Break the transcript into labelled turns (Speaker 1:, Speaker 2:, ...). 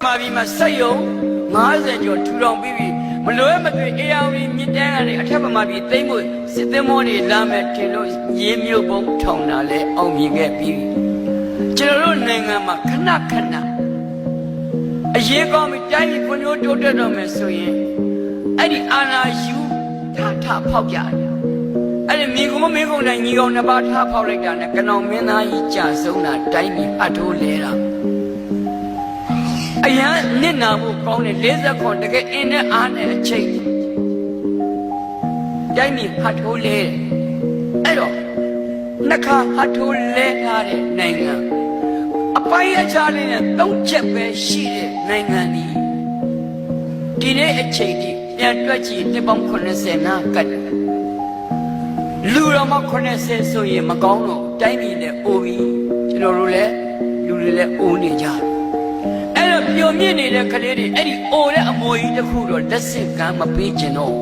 Speaker 1: မာပြီးမှစက်ရုံ50ကျော်ထူထောင်ပြီးပြီမလွဲမသွေအေယာဝတီမြစ်တန်းကနေအထက်မှာပြီးသိမ့်ဖို့စစ်သင်းမောတွေလာမယ်ထင်လို့ရေမြုပ်ပုံထောင်တာလဲအောင်မြင်ခဲ့ပြီးကျွန်တော်တို့နိုင်ငံမှာခဏခဏအရေးကောင်းပြီးတိုင်းပြည်ဖွံ့ဖြိုးတိုးတက်တော့မယ်ဆိုရင်အဲ့ဒီအာဏာယူထဖောက်ကြတယ်အဲ့ဒီမိကုံတိုင်းညီကောင်နှစ်ပါးထားဖောက်လိုက်တာနဲ့ကနောင်မင်းသားကြီးကြာဆုံးတာတိုင်းပြည်အထိုးလဲတာအရန်နစ်နာမှုကောင်းတဲ့40ခွန်တကယ်အင်းနဲ့အားနဲ့အချိန်တိုင်းပြည်အထိုးလဲအဲ့တော့နှစ်ခါအထိုးလဲထားတဲ့နိုင်ငံအပိုင်းအခြားလေးနဲ့3ချက်ပဲရှိတဲ့နိုင်ငံဒီနေ့အချိန်ဒီပြန်တွက်ကြည့်နှစ်ပေါင်း80နာကတ်တယ်လူတော်မှ80ဆိုရင်မကောင်းတော့တိုင်းပြည်နဲ့အိုပြီးကျွန်တော်တို့လည်းလူတွေလည်းအိုနေကြတယ်အဲ့တော့ပျော်မြင့်နေတဲ့ကလေးတွေအဲ့ဒီအိုတဲ့အမွေကြီးတစ်ခုတော့လက်စစ်ကမ်းမပေးကျင်တော့